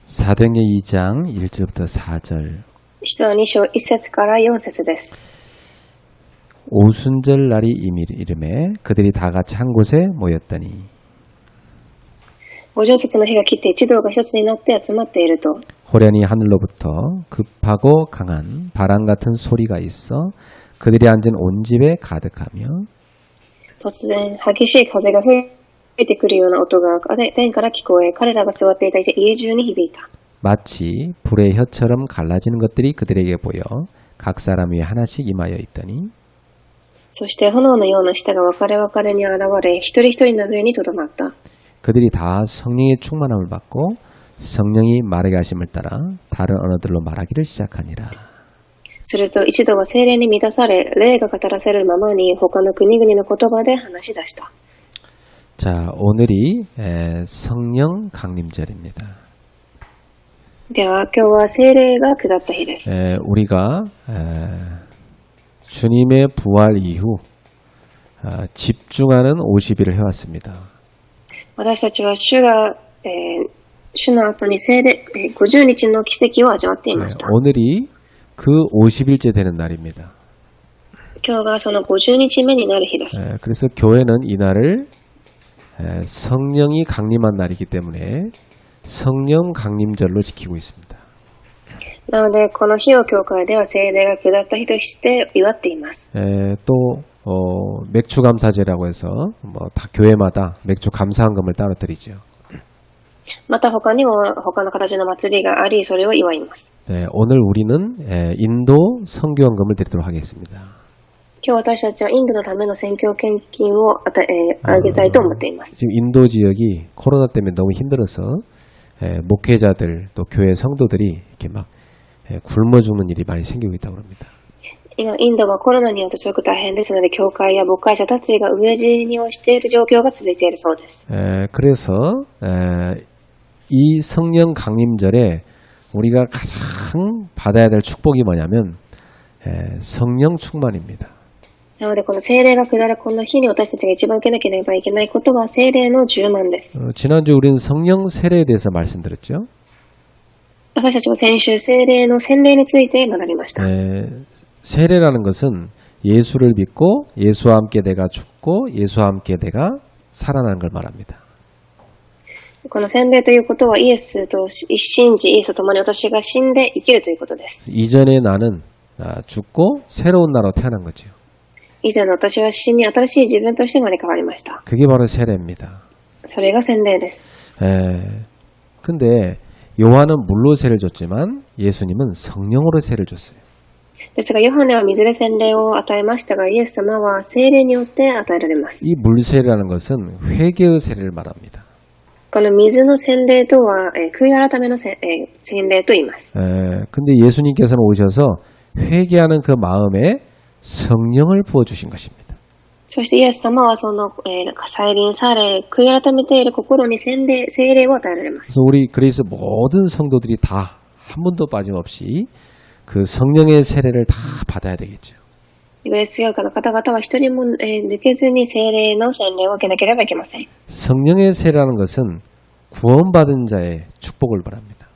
사도행전 2장 1절부터 4절. 使徒の2章1節から4節です。 오순절 날이 이름에 그들이 다 같이 한 곳에 모였더니 五旬節の日が来て一同が一つになって集まっていると、 호련히 하늘로부터 급하고 강한 바람 같은 소리가 있어 그들이 앉은 온 집에 가득하며 突然激しい風が吹いてくるような音が天から聞こえ、彼らが座っていた家中に響いた。 마치 불의 혀처럼 갈라지는 것들이 그들에게 보여 각 사람 위에 하나씩 임하여 있더니 そして炎のような舌が分かれ分かれに現れ、一人一人の上にとどまった。 그들이 다 성령의 충만함을 받고 성령이 말하게 하심을 따라 다른 언어들로 말하기를 시작하니라. すると一同は聖霊に満たされ、霊が語らせるままに他の国々の言葉で話し出した。 자, 오늘이 성령 강림절입니다. では今日は聖霊が下った日です。 우리가 주님의 부활 이후 집중하는 50일을 해왔습니다. 私たちは主の後に聖霊、50日の奇跡を味わっていました。 오늘이 그 50일째 되는 날입니다. 今日がその50日目になる日です。 그래서 교회는 이날을 성령이 강림한 날이기 때문에 성령 강림절로 지키고 있습니다. なのでこの日を教会では聖霊が下った日として祝っています。 또 맥주 감사제라고 해서 다 교회마다 맥주 감사헌금을 따로 드리죠. また他にも他の形の祭りがあり、それを祝います。 오늘 우리는 인도 선교헌금을 드리도록 하겠습니다. 今日私たちはインドのための宣教献金をあげたいと思っています。 지금 인도 지역이 코로나 때문에 너무 힘들어서 목회자들 또 교회 성도들이 이렇게 막 굶어 죽는 일이 많이 생기고 있다고 합니다. 今インドはコロナによってすごく大変ですので、教会や牧会者たちが飢え死にをしている状況が続いているそうです。 그래서 이 성령 강림절에 우리가 가장 받아야 될 축복이 뭐냐면 성령 충만입니다. なのでこの聖霊が下るこの日に私たちが一番受けなければいけないことは聖霊の充満です。 지난주 우리는 성령 세례에 대해서 말씀드렸죠. 私たちは先週聖霊の洗礼について学びました。 세례라는 것은 예수를 믿고 예수와 함께 내가 죽고 예수와 함께 내가 살아나는 걸 말합니다. この洗礼ということはイエスと信じ、イエスと共に私が死んで生きるということです。 이전에 나는 죽고 새로운 나로 태어난 거죠. 以前の私は死に新しい自分として生まれ変わりました。 그게 바로 세례입니다. それが洗礼です。 근데 요한은 물로 세를 줬지만 예수님은 성령으로 세를 줬어요. ですがヨハネは水で洗礼を与えましたが、イエス様は聖霊によって与えられます。 이 물세례라는 것은 회개의 세례를 말합니다. この水の洗礼とは、悔い改めの洗礼と言います。 근데 예수님께서는 오셔서 회개하는 그 마음에 성령을 부어주신 것입니다. そしてイエス様はその、再臨され、悔い改めている心に聖霊を与えられます。 그래서 모든 성도들이 다 한 분도 빠짐없이 그 성령의 세례를 다 받아야 되겠죠. グレース教会の方々は一人も、抜けずに聖霊の洗礼を受けなければいけません。 성령의 세례라는 것은 구원받은 자의 축복을 말합니다.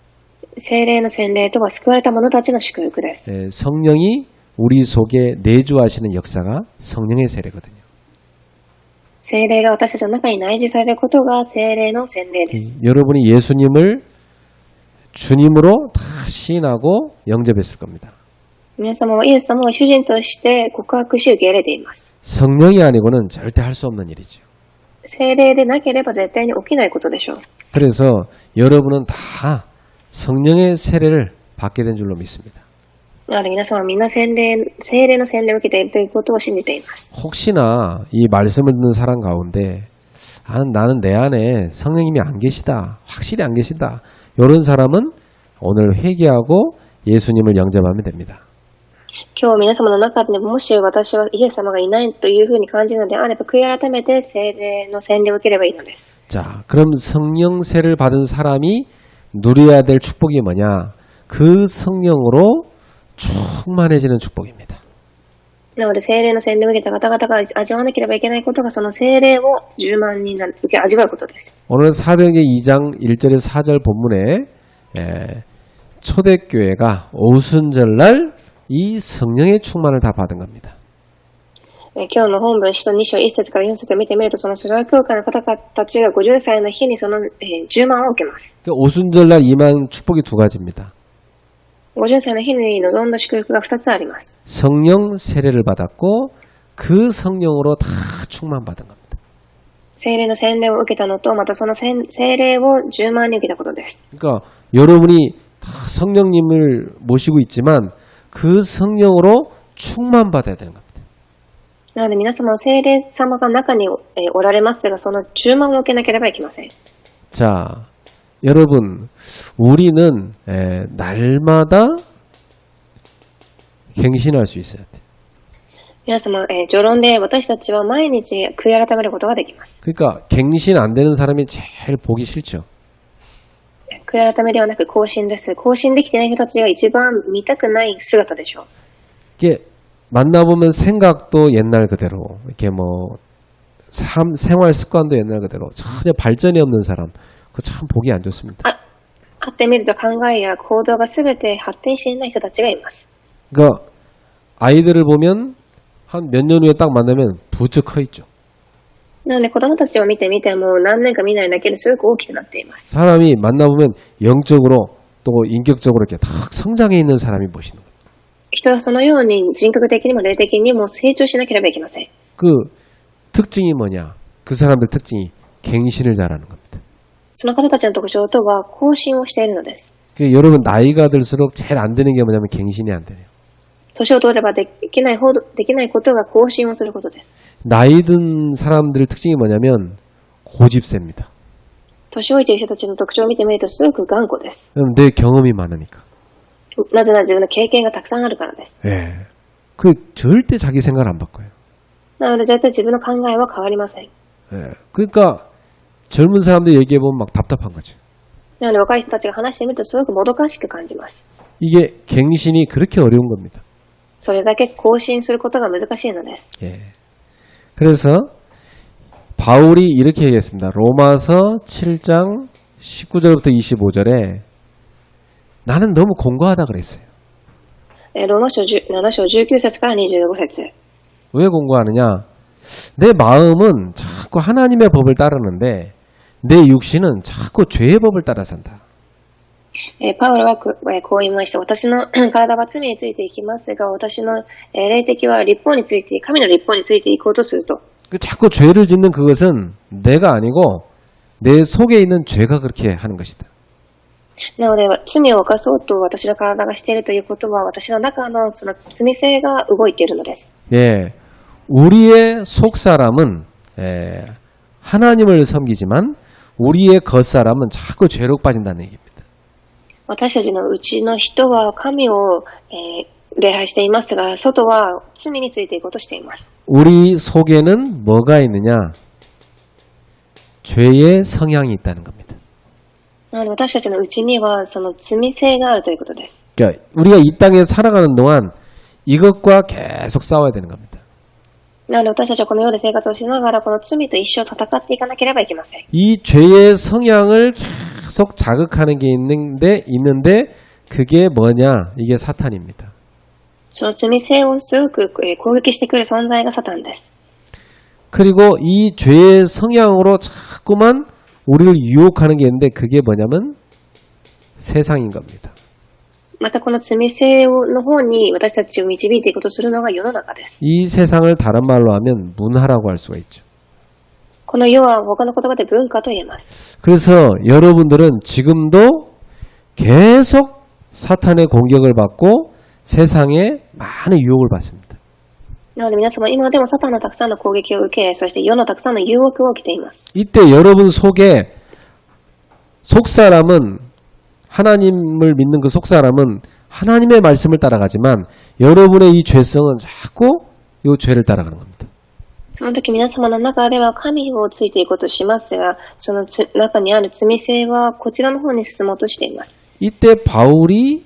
聖霊の洗礼とは救われた者たちの祝福です。 성령이 우리 속에 내주하시는 역사가 성령의 세례거든요. 聖霊が私たちの中に内住されることが聖霊の洗礼です。 여러분이 예수님을 주님으로 다 시인하고 영접했을 겁니다. 皆様はイエス様を主人として告白し受け入れています。 성령이 아니고는 절대 할 수 없는 일이죠. 聖霊でなければ絶対に起きないことでしょう。 그래서 여러분은 다 성령의 세례를 받게 된 줄로 믿습니다. なので皆様はみんな聖霊の洗礼を受けているということを信じています。 혹시나 이 말씀을 듣는 사람 가운데 나는 내 안에 성령님이 안 계시다. 확실히 안 계신다. 이런 사람은 오늘 회개하고 예수님을 영접하면 됩니다. 今日皆様の中でもし私はイエス様がいないというふうに感じるのであれば、悔い改めて聖霊の洗礼を受ければいいのです。 자, 그럼 성령 세를 받은 사람이 누려야 될 축복이 뭐냐? 그 성령으로 충만해지는 축복입니다. なので聖霊の洗礼を受けた方々が味わわなければいけないことが、その聖霊を10万人味わうことです。 오늘 사도행전 2장 1절에서 4절 본문에 초대교회가 오순절날 이 성령의 충만을 다 받은 겁니다. 今日の本文、使徒2章1節から4節を見てみると、その初代教会の方たちが50歳の日にその10万を受けます。 오순절날 임한 축복이 두 가지입니다. 50歳の日に臨んだ祝福が2つあります。 성령 세례를 받았고 그 성령으로 다 충만받은 겁니다. 聖霊の洗礼を受けたのと、またその聖霊を10万人受けたことです。 그러니까 여러분이 다 성령님을 모시고 있지만 그 성령으로 충만받아야 되는 겁니다. なので皆様の聖霊様が中におられますが、その10万を受けなければいけません。 자, 여러분, 우리는 날마다 갱신할 수 있어야 돼. 皆様、序論で私たちは毎日悔い改めることができます。 그러니까 갱신 안 되는 사람이 제일 보기 싫죠. 悔い改めではなく更新です。更新できていない人たちが一番見たくない姿でしょう。 이게 만나보면 생각도 옛날 그대로, 이렇게 뭐 생활 습관도 옛날 그대로 전혀 발전이 없는 사람, 그거 참 보기 안 좋습니다. 会ってみると考えや行動が全て発展していない人たちがいます。 그러니까 아이들을 보면 한 몇 년 후에 딱 만나면 부쩍 커 있죠. なので子供たちを見てみても何年か見ないだけですごく大きくなっています。 사람이 만나보면 영적으로 또 인격적으로 이렇게 탁 성장해 있는 사람이 보시는 거예요. 人はそのように人格的にも霊的にも成長しなければいけません。 그 특징이 뭐냐? 그 사람들 특징이 갱신을 잘하는 겁니다. その方たちの特徴とは更新をしているのです。 그 여러분 나이가 들수록 제일 안 되는 게 뭐냐면 갱신이 안 되네요. 年を取ればできないことが更新をすることです。 나이 든 사람들의 특징이 뭐냐면 고집셉니다. 年老いている人たちの特徴を見てみるとすごく頑固です。 그럼 내 경험이 많으니까. なぜなら自分の経験がたくさんあるからです。 예. 그 절대 자기 생각 안 바꿔요. なので絶対自分の考えは変わりません。 예. 그러니까 젊은 사람들 얘기해 보면 막 답답한 거죠. なので若い人たちが話してみるとすごくもどかしく感じます。 이게 갱신이 그렇게 어려운 겁니다. それだけ更新することが難しいのです。 예. 그래서 바울이 이렇게 얘기했습니다. 로마서 7장 19절부터 25절에 나는 너무 공고하다 그랬어요. ローマ書7章19節から25節。 왜 공고하느냐? 내 마음은 자꾸 하나님의 법을 따르는데 내 육신은 자꾸 죄의 법을 따라 산다. パウロはこう言いました。私の体は罪についていきますが、私の霊的は立法について、神の立法についていこうとすると。 자꾸 죄를 짓는 그것은 내가 아니고 내 속에 있는 죄가 그렇게 하는 것이다. なので、罪を犯そうと私の体がしているということは、私の中のその罪性が動いているのです。 예, 우리의 속 사람은 하나님을 섬기지만 우리의 겉 사람은 자꾸 죄로 빠진다는 얘기입니다. 私たちのうちの人は神を、礼拝していますが、外は罪についていこうとしています。 우리 속에는 뭐가 있느냐? 죄의 성향이 있다는 겁니다. なので私たちのうちにはその罪性があるということです。 그러니까 우리가 이 땅에 살아가는 동안 이것과 계속 싸워야 되는 겁니다. なので私たちはこの世で生活をしながらこの罪と一生戦っていかなければいけません。 이 죄의 성향을 계속 자극하는 게 있는데 그게 뭐냐? 이게 사탄입니다. その罪性をすごく攻撃してくる存在がサタンです。 그리고 이 죄의 성향으로 자꾸만 우리를 유혹하는 게 있는데 그게 뭐냐면 세상인 겁니다. またこの罪性の方に私たちを導いていこうとするのが世の中です。 이 세상을 다른 말로 하면 문화라고 할 수가 있죠. この世は他の言葉で文化と言えます。 그래서 여러분들은 지금도 계속 사탄의 공격을 받고 세상에 많은 유혹을 받습니다. なので皆様今でもサタンのたくさんの攻撃を受け、そして世のたくさんの誘惑を受けています。 이때 여러분 속에 속사람은 하나님을 믿는 그 속사람은 하나님의 말씀을 따라가지만 여러분의 이 죄성은 자꾸 이 죄를 따라가는 겁니다. その時皆様の中では神をついていこうとしますが、その中にある罪性はこちらの方に進もうとしています。 이때 바울이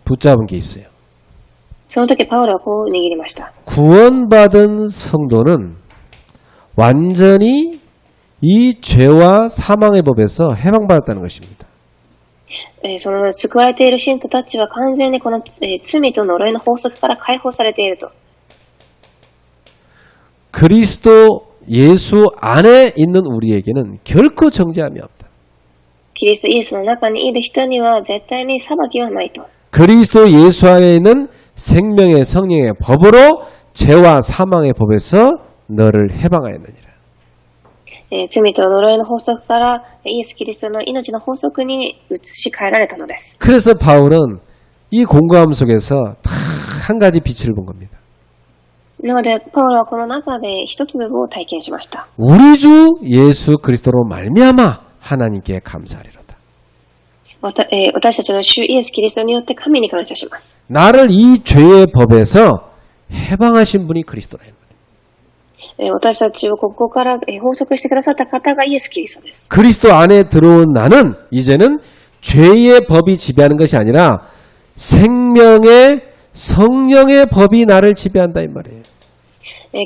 붙잡은 게 있어요. その時パウロはこう握りました。 구원받은 성도는 완전히 이 죄와 사망의 법에서 해방받았다는 것입니다. その救われている信徒たちは完全にこの、罪と呪いの法則から解放されていると。 그리스도 예수 안에 있는 우리에게는 결코 정죄함이 없다. キリストイエスの中にいる人には絶対に裁きはないと。 그리스도 예수 안에 있는 생명의 성령의 법으로 죄와 사망의 법에서 너를 해방하였느니라. 罪と呪いの法則からイエス・キリストの命の法則に移し替えられたのです。 그래서 바울은 이 공고함 속에서 다 한 가지 빛을 본 겁니다. なので、パウロはこの中で一つを体験しました。 우리 주 예수 그리스도로 말미암아 하나님께 감사하리로다. 私たちの主イエス・キリストによって神に感謝します。 나를 이 죄의 법에서 해방하신 분이 그리스도라. 私たちをここから法則してくださった方がイエス・キリストです。 그리스도 안에 들어온 나는 이제는 죄의 법이 지배하는 것이 아니라 생명의 성령의 법이 나를 지배한다 이 말이에요.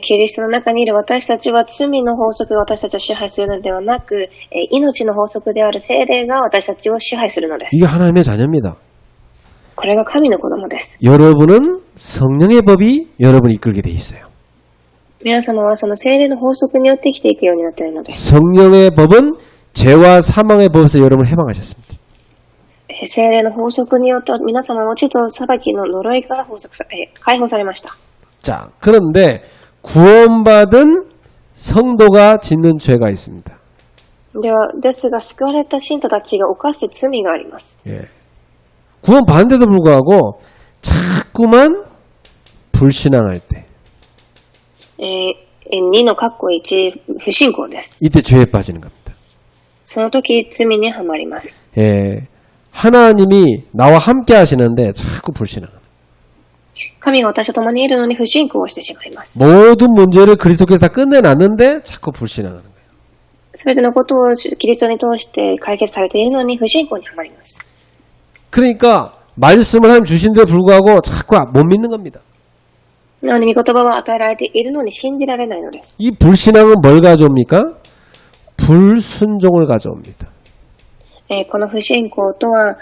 キリストの中にいる私たちは罪の法則が私たちを支配するのではなく、命の法則である聖霊が私たちを支配するのです。 이게 하나님의 자녀입니다. これが神の子供です。 여러분은 성령의 법이 여러분을 이끌게 돼 있어요. 皆様はその聖霊の法則によって生きていくようになっているのです。 성령의 법은 죄와 사망의 법에서 여러분을 해방하셨습니다. 聖霊の法則によって皆様は地と裁きの呪いから解放されました。 자, 그런데 구원받은 성도가 짓는 죄가 있습니다. ですが救われた信徒たちが犯す罪があります。 예. 구원받은데도 불구하고 자꾸만 불신앙할 때 2の括弧1不信仰です。 이때 죄에 빠지는 겁니다. その時罪にはまります。 예. 하나님이 나와 함께 하시는데 자꾸 불신앙합니다. 神が私と共にいるのに不信仰をしてしまいます。 모든 문제를 그리스도께서 다 끝내놨는데 자꾸 불신앙하는 거예요. すべてのことをキリストに通して解決されているのに不信仰にはまります。 그러니까 말씀을 하나님 주신데도 불구하고 자꾸 못 믿는 겁니다. なのに御言葉は与えられているのに信じられないのです。 이 불신앙은 뭘 가져옵니까? 불순종을 가져옵니다. この不信仰とは、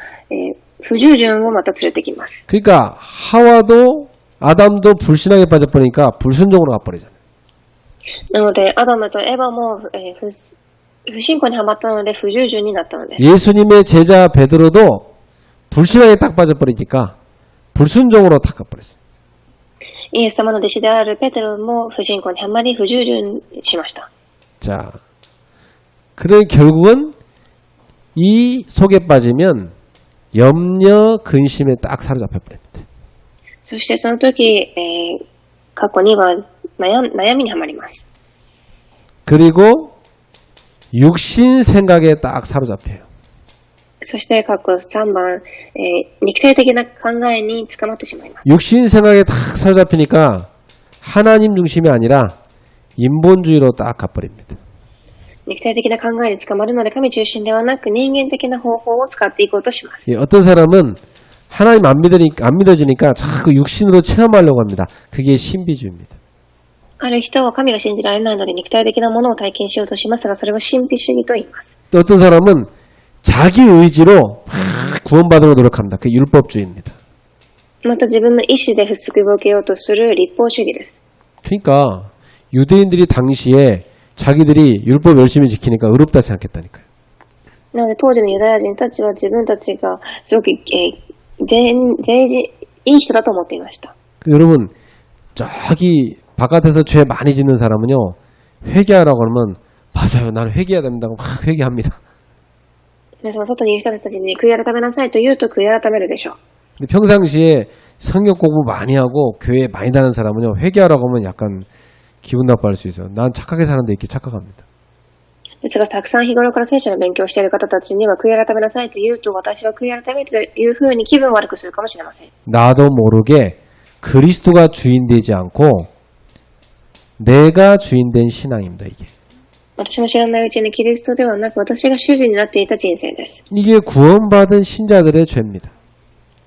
不従順をまた連れてきます。 그러니까 하와도 아담도 불신앙에 빠져버리니까 불순종으로 가버리잖아요. なのでアダムとエヴァも、不信仰にはまったので不従順になったのです。 예수님의 제자 베드로도 불신앙에 딱 빠져버리니까 불순종으로 딱 가버렸어요. イエス様の弟子であるペテロも不信仰にはまり不従順しました。 자, 그래 결국은 이 속에 빠지면 염려, 근심에 딱 사로잡혀 버립니다. そしてその時、過去には悩みにはまります。 그리고 육신 생각에 딱 사로잡혀요. そして過去3番、肉体的な考えに捕まってしまいます。 육신 생각에 딱 사로잡히니까 하나님 중심이 아니라 인본주의로 딱 가버립니다. 肉体的な考えに捕まるので神中心ではなく人間的な方法を使っていこうとします。 어떤 사람은 하나님 안 믿어지니까 자꾸 육신으로 체험하려고 합니다. 그게 신비주의입니다. ある人は神が信じられないので肉体的なものを体験しようとしますがそれは神秘主義と言います。 또 어떤 사람은 자기 의지로 구원받으려고 노력합니다. 그게 율법주의입니다. また自分の意志で救いを受けようとする立法主義です。 그러니까 유대인들이 당시에 자기들이 율법 열심히 지키니까 의롭다 생각했다니까요. なので当時のユダヤ人たちは自分たちがすごく、いい人だと思っていました。 여러분 저기 바깥에서 죄 많이 짓는 사람은요 회개하라고 그러면 맞아요 나는 회개해야 됩니다. 막 회개합니다. 皆様外にいる人たちに悔い改めなさいと言うと悔い改めるでしょう。 근데 평상시에 성경 공부 많이 하고 교회 많이 다니는 사람은요 회개하라고 하면 약간 기분 나빠할 수 있어요. 난 착하게 사는데 이렇게 착각합니다. ですがたくさん日頃から聖書の勉強をしている方たちには悔い改めなさいと言うと私は悔い改めるというふうに気分を悪くするかもしれません。 나도 모르게 그리스도가 주인 되지 않고 내가 주인 된 신앙입니다. 이게. 私も知らないうちにキリストではなく私が主人になっていた人生です。 이게 구원받은 신자들의 죄입니다.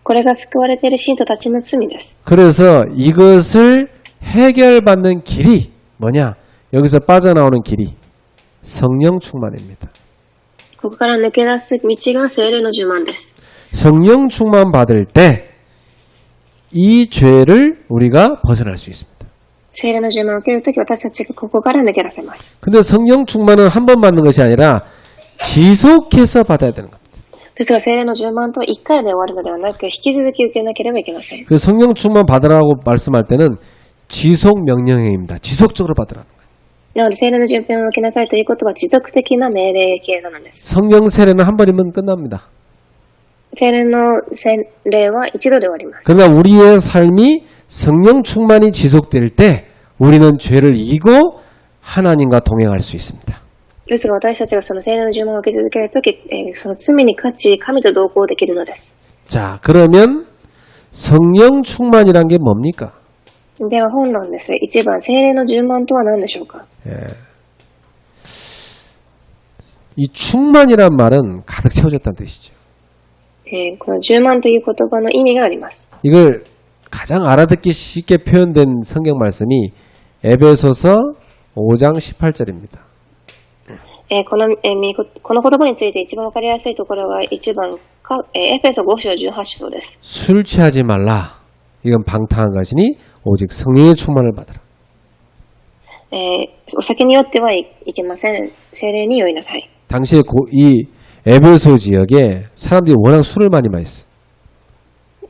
これが救われている信徒たちの罪です。 그래서 이것을 해결받는 길이 뭐냐? 여기서 빠져나오는 길이 성령 충만입니다. ここから抜け出す道が聖霊の充満です。 성령 충만 받을 때 이 죄를 우리가 벗어날 수 있습니다. 聖霊の充満を受けるとき、私たちがここから抜け出せます。 근데 성령 충만은 한 번 받는 것이 아니라 지속해서 받아야 되는 겁니다. ですが、聖霊の充満と1回で終わるのではなく、引き続き受けなければいけません。 그 성령 충만 받으라고 말씀할 때는 지속 명령형입니다. 지속적으로 받으라는 거예요. なので、聖霊の充満を受けなさいということは持続的な命令形なのです。 성령 세례는 한 번이면 끝납니다. 聖霊の洗礼は一度で終わります。 그러나 우리의 삶이 성령 충만이 지속될 때 우리는 죄를 이기고 하나님과 동행할 수 있습니다. ですが、私たちがその聖霊の充満を受け続けるとき、その罪に勝ち、神と同行できるのです。 자, 그러면 성령 충만이란 게 뭡니까? では本論です。1番、聖霊の充満とは何でしょうか？ 이 충만이란 말은 가득 채워졌다는 뜻이죠. この充満という言葉の意味があります。 이걸 가장 알아듣기 쉽게 표현된 성경 말씀이 에베소서 5장 18절입니다. この言葉について一番わかりやすいところは1番エペソ5章18章です。 술 취하지 말라. 이건 방탕한 것이니 오직 성령의 충만을 받으라. お酒によってはいけません。聖霊に酔いなさい。 당시에 이 에베소 지역에 사람들이 워낙 술을 많이 마셨어요.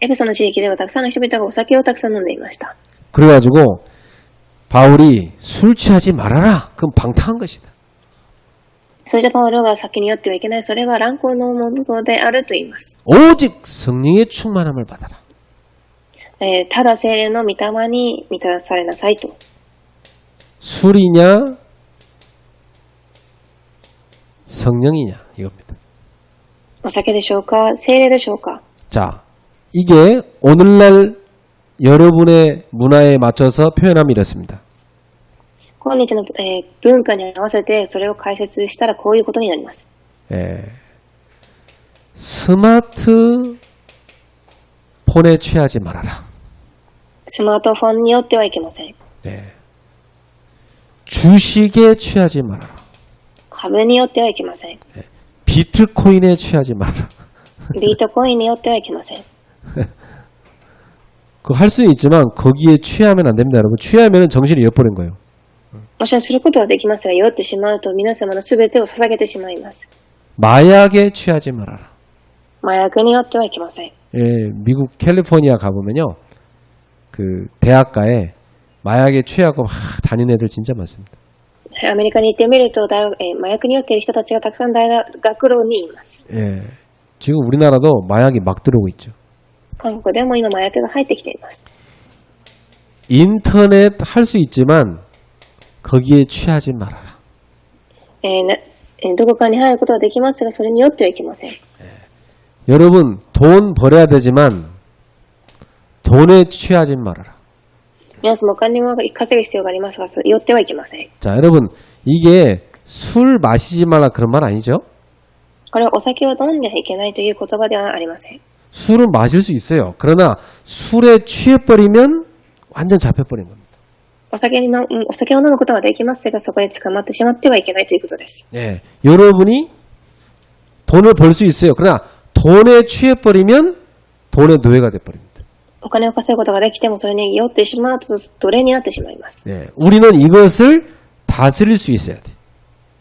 エペソの地域ではたくさんの人々がお酒をたくさん飲んでいました。 그래가지고 바울이 술 취하지 말아라. 그건 방탕한 것이다. そしてパウロが酒に酔ってはいけない。それは乱行のものであると言います。 오직 성령의 충만함을 받아라. ただ聖霊の御霊に満たされなさいと。 술이냐 성령이냐 이겁니다. お酒でしょうか、聖霊でしょうか。 자, 이게 오늘날 여러분의 문화에 맞춰서 표현하면 이렇습니다. 今日の、文化に合わせてそれを解説したらこういうことになります。 스마트폰에 취하지 말아라. スマートフォンによってはいけません。 주식에 취하지 말아라. 株によってはいけません。 비트코인에 취하지 말아라. ビートコインによってはいけません。 그거 할 수는 있지만 거기에 취하면 안 됩니다, 여러분. 취하면 정신이 엿버린 거예요. もちろんすることはできますが、酔ってしまうと皆様のすべてを捧げてしまいます。 마약에 취하지 말아라. 麻薬によってはいけません。 미국 캘리포니아 가보면요, 그 대학가에 마약에 취하고 막 다니는 애들 진짜 많습니다. アメリカに行ってみると、麻薬に酔っている人たちがたくさん大学路にいます。 지금 우리나라도 마약이 막 들어오고 있죠. 韓国でも今麻薬が入ってきています。 인터넷 할 수 있지만 거기에 취하지 말아라. どこかに入ることはできますが、それによってはいけません。 여러분 돈 벌어야 되지만 돈에 취하지 말아라. 皆さんもお金を稼ぐ必要がありますが、それによってはいけません。 자, 여러분 이게 술 마시지 말라 그런 말 아니죠? これはお酒を飲んではいけないという言葉ではありません。 술은 마실 수 있어요. 그러나 술에 취해버리면 완전 잡혀버린 겁니다. お酒を飲むことはできますが、そこに捕まってしまってはいけないということです。 여러분이 돈을 벌 수 있어요. 그러나 돈에 취해버리면 돈의 노예가 돼버립니다. お金を稼ぐことができても、それに酔ってしまうと奴隷になってしまいます。 우리는 이것을 다스릴 수 있어야 돼.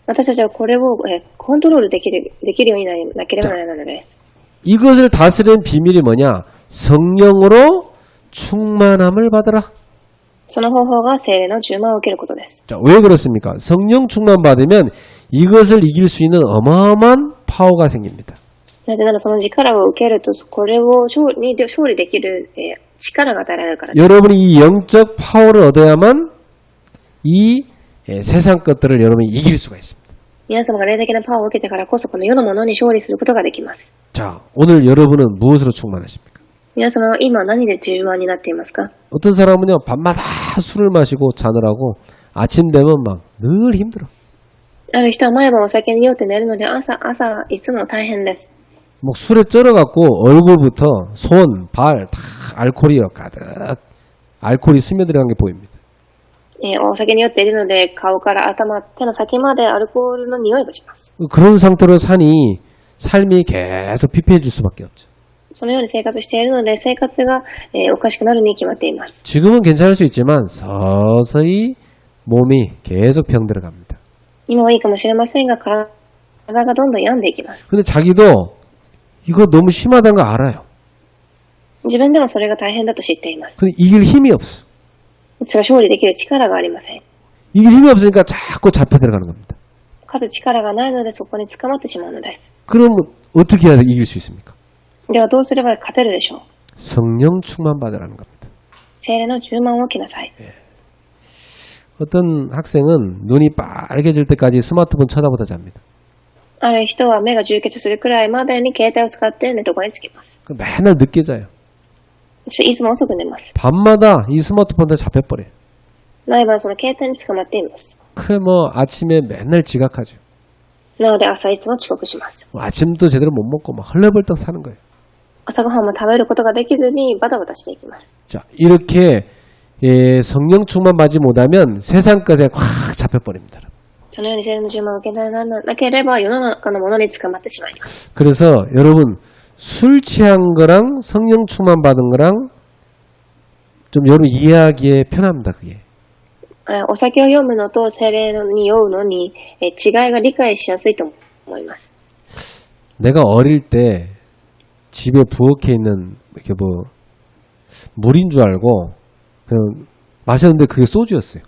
私たちはこれをコントロールできるようになければならないのです。 이것을 다스리는 비밀이 뭐냐? 성령으로 충만함을 받아라. その方法が聖霊の充満を受けることです。 자, 왜 그렇습니까? 성령 충만 받으면 이것을 이길 수 있는 어마어마한 파워가 생깁니다. なぜならその力を受けると、これを勝利できる力が与えられるからです。 여러분이 이 영적 파워를 얻어야만 이 세상 것들을 여러분이 이길 수가 있습니다. 皆様が霊的なパワーを受けてからこそ、この世のものに勝利することができます。 자, 오늘 여러분은 무엇으로 충만하십니까? 皆様は今何で充満になっていますか？ 어떤 사람은요, 밤마다 술을 마시고 자느라고 아침 되면 막 늘 힘들어. ある人は毎晩お酒に酔って寝るので朝いつも大変です。 뭐 술에 쩔어갖고 얼굴부터 손, 발 다 알코올이요 가득. 알코올이 스며들어간 게 보입니다. お酒に酔っているので顔から頭、手の先までアルコールの匂いがします。 그런 상태로 삶이 계속 피폐해질 수밖에 없죠. そのように生活しているので、生活が、おかしくなるに決まっています。 지금은 괜찮을 수 있지만 서서히 몸이 계속 병들어 갑니다. 今はいいかもしれませんが、体がどんどん病んでいきます。 근데 자기도 이거 너무 심하다는 거 알아요. 自分でもそれが大変だと知っています。 근데 이길 힘이 없어. ですが勝利できる力がありません。 이길 힘이 없으니까 자꾸 잡혀 들어가는 겁니다. かつ力がないのでそこに捕まってしまうのです。 그럼 어떻게 해야 이길 수 있습니까? ではどうすれば勝てるでしょう。 성령 충만 받으라는 겁니다. 聖霊の充満を受けなさい。 어떤 학생은 눈이 빨개질 때까지 스마트폰 쳐다보다 잡니다. ある人は目が充血するくらいまでに携帯を使って寝床につきます。 맨날 늦게 자요. いつも遅く寝ます。 밤마다 이 스마트폰에 잡혀버려요. 毎晩その携帯に捕まっています。 그래 뭐 아침에 맨날 지각하죠. なので朝いつも遅刻します。 아침도 제대로 못 먹고 막 헐레벌떡 사는 거예요. 朝ごはんも食べることができずにバタバタしていきます。 자, 이렇게 성령 충만 받지 못하면 세상 것에 확 잡혀버립니다. そのように聖霊の充満を受けられなければ世の中のものに捕まってしまいます。 그래서 여러분 술 취한 거랑 성령 충만 받은 거랑 좀 여러분 이해하기에 편합니다. 그게. お酒を読むのと聖霊に酔うのに違いが理解しやすいと思います。 내가 어릴 때 집에 부엌에 있는 이렇게 뭐 물인 줄 알고 그냥 마셨는데 그게 소주였어요.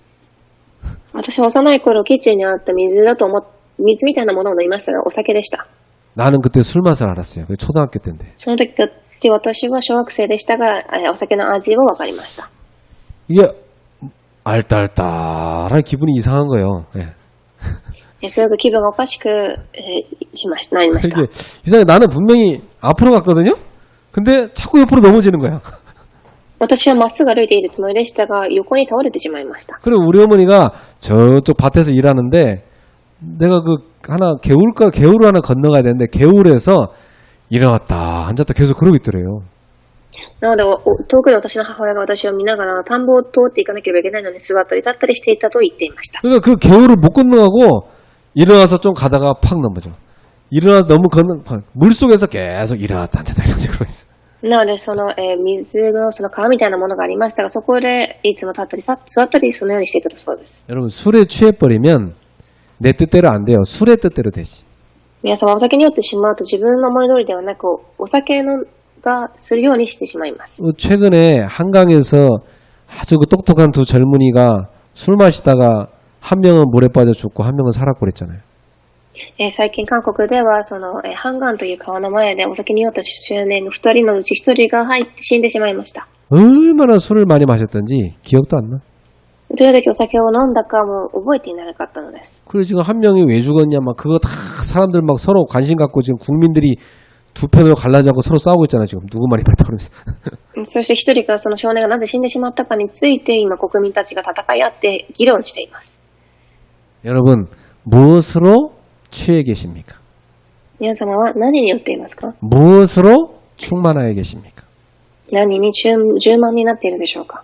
私は幼い頃キッチンにあった水みたいなものを飲みましたがお酒でした。 나는 그때 술 맛을 알았어요. 그게 초등학교 때인데. その時私は小学生でしたがお酒の味を分かりました。 이게 알딸딸한 기분이 이상한 거예요. 예. すごく気分がおかしくなりました。 이게 이상해. 나는 분명히 앞으로 갔거든요. 근데 자꾸 옆으로 넘어지는 거야. 私はまっすぐ歩いているつもりでしたが横に倒れてしまいました。 그리고 우리 어머니가 저쪽 밭에서 일하는데 내가 그 하나 개울을 하나 건너가야 되는데 개울에서 일어났다 앉았다 계속 그러고 있더래요. なので遠くに私の母親が私を見ながら田んぼを通っていかなければいけないのに座ったり立ったりしていたと言っていました。 그러니까 그 개울을 못 건너가고 일어나서 좀 가다가 팍 넘어져. 일어나서 너무 물속에서 계속 일어났다 앉았다 이렇게 그러고 있어. なので水の川みたいなものがありましたがそこでいつも立ったり座ったりそのようにしていたそうです。 여러분 술에 취해버리면 내 뜻대로 안 돼요. 술의 뜻대로 되지. 皆様お酒に酔ってしまうと自分の思い通りではなくお酒がするようにしてしまいます。 최근에 한강에서 아주 그 똑똑한 두 젊은이가 술 마시다가 한 명은 물에 빠져 죽고 한 명은 살았고 그랬잖아요. 最近韓国ではハンガンという川の前でお酒に酔った少年の2人のうち1人が入って死んでしまいました。 얼마나 술을 많이 마셨던지 기억도 안 나. どれだけお酒を飲んだかも覚えていなかったのです。 그리고 지금 한 명이 왜 죽었냐 막 그거 다 사람들 막 서로 관심 갖고 지금 국민들이 두 편으로 갈라지고 서로 싸우고 있잖아요. 지금 누구 말이 맞다 그러면서. そして一人がその少年がなぜ死んでしまったかについて今国民たちが戦い合って議論しています。 여러분 무엇으로 취해 계십니까? 皆様は何に酔っていますか？ 무엇으로 충만하여 계십니까? 何に充満になっているでしょうか？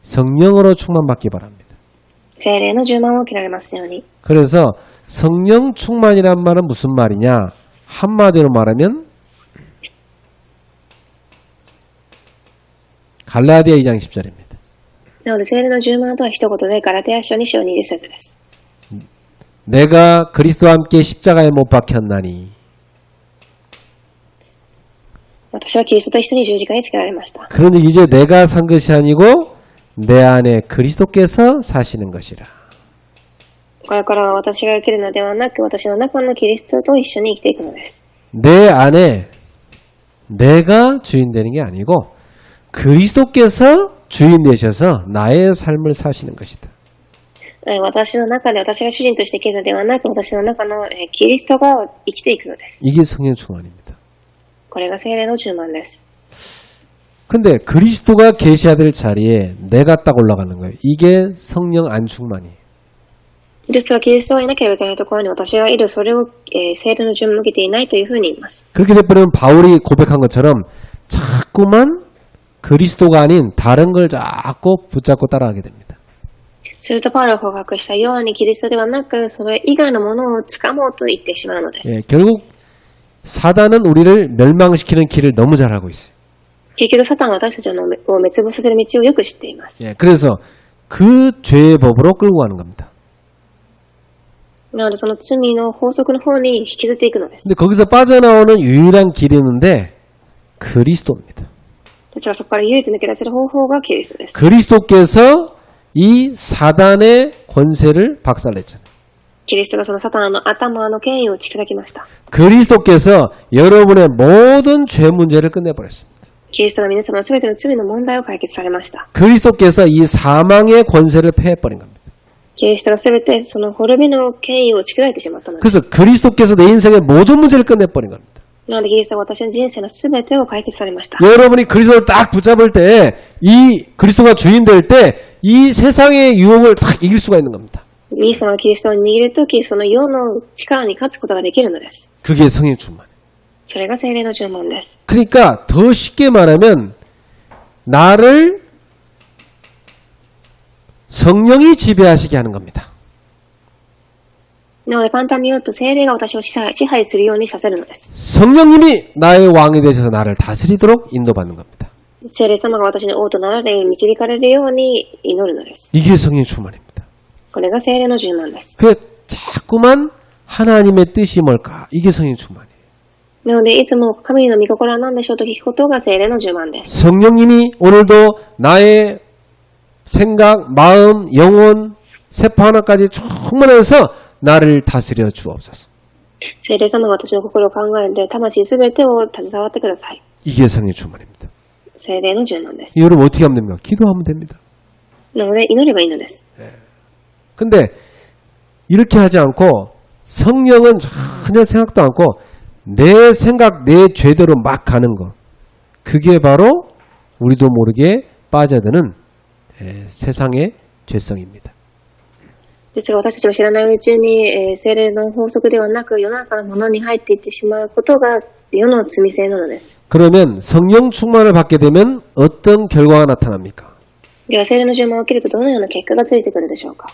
성령으로 충만받기 바랍니다. 聖霊の充満を受けられますように。 그래서 성령 충만이란 말은 무슨 말이냐? 한마디로 말하면 갈라디아 2장 10절입니다. なので聖霊の充満とは一言でガラテヤ書2章20節です。 내가 그리스도와 함께 십자가에 못 박혔나니 私はキリストと一緒に十字架につけられました。 그런데 이제 내가 산 것이 아니고 내 안에 그리스도께서 사시는 것이라. これからは私が生きるのではなく私の中のキリストと一緒に生きていくのです。 내 안에 내가 주인 되는 게 아니고 그리스도께서 주인 되셔서 나의 삶을 사시는 것이다. 私の中で私が主人として生きるのではなく私の中のキリストが生きていくのです。 이게 성령 충만입니다. これが聖霊の充満です。 근데 그리스도가 계셔야 될 자리에 내가 딱 올라가는 거예요. 이게 성령 안 충만이에요. ですがキリストがいなければいけないところに私がいる、それを聖霊の充満を受けていないというふうに言います。 그렇게 돼버리면 바울이 고백한 것처럼 자꾸만 그리스도가 아닌 다른 걸 자꾸 붙잡고 따라가게 됩니다. するとパウロが告白したようにキリストではなくそれ以外のものを掴もうと言ってしまうのです。 결국 사단은 우리를 멸망시키는 길을 너무 잘 알고 있어요. 結局サタンは私たちを滅亡させる道をよく知っています。 예, 그래서 그 죄의 법으로 끌고 가는 겁니다. なのでその罪の法則の方に引きずっていくのです。 근데 거기서 빠져나오는 유일한 길이 있는데 그리스도입니다. ですからそこから唯一抜け出せる方法がキリストです。 그리스도께서 이 사단의 권세를 박살냈잖아요. キリストがそのサタンの頭の権威を打ち砕きました。 그리스도께서 여러분의 모든 죄 문제를 끝내버렸습니다. キリストが皆様の全ての罪の問題を解決されました。 그리스도께서 이 사망의 권세를 패해버린 겁니다. キリストが全てその滅びの権威を打ち砕いてしまったのです。 그래서 그리스도께서 내 인생의 모든 문제를 끝내버린 겁니다. なのでキリストは私の人生の全てを解決されました。 여러분이 그리스도를 딱 붙잡을 때, 이 그리스도가 주인 될 때, 이 세상의 유혹을 딱 이길 수가 있는 겁니다. イエス様がキリストを握るとき、その世の力に勝つことができるのです。 그게 성령 충만. それが聖霊の注文です。 그러니까 더 쉽게 말하면 나를 성령이 지배하시게 하는 겁니다. なので簡単に言うと、聖霊が私を支配するようにさせるのです。 성령님이 나의 왕이 되셔서 나를 다스리도록 인도받는 겁니다. 聖霊様が私の王となられ、導かれるように祈るのです。 이게 성령 충만입니다. これが聖霊の注文です。 그 자꾸만 하나님의 뜻이 뭘까? 이게 성령 충만이에요. なので、いつも神の御心は何でしょうと聞くことが聖霊の注文です。 성령님이 오늘도 나의 생각, 마음, 영혼, 세포 하나까지 충만해서 나를 다스려 주옵소서. 聖霊様が私の心を考えて、魂すべてを携わってください。 이게 성령 충만입니다. 聖霊の注文です。 여러분 어떻게 하면 됩니까? 기도하면 됩니다. なので、祈ればいいのです。 근데 이렇게 하지 않고 성령은 전혀 생각도 않고 내 생각, 내 죄대로 막 가는 거. 그게 바로 우리도 모르게 빠져드는 세상의 죄성입니다. ですが私たちが知らないうちに、聖霊の法則ではなく世の中のものに入っていってしまうことが世の罪性なのです。 그러면 성령 충만을 받게 되면 어떤 결과가 나타납니까? では聖霊の注文を受けるとどのような結果がついてくるでしょうか。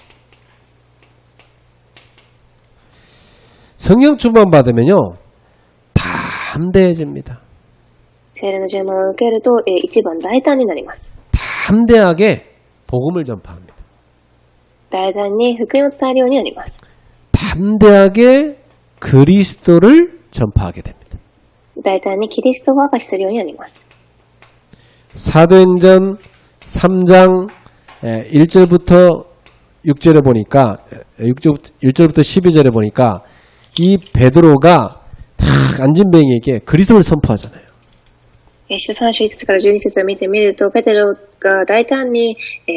성령 충만 받으면요 담대해집니다. 聖霊の注文を受けると、一番大胆になります。 담대하게 복음을 전파합니다. 大胆に福音を伝えるようになります。 담대하게 그리스도를 전파하게 됩니다. 大胆にキリストを明かしするようになります。 사도행전 3장 1절부터 6절에 보니까 1절부터 12절에 보니까 이 베드로가 딱 안진뱅이에게 그리스도를 선포하잖아요. 使徒3章1節から12節を見てみると、ペテロが大胆に、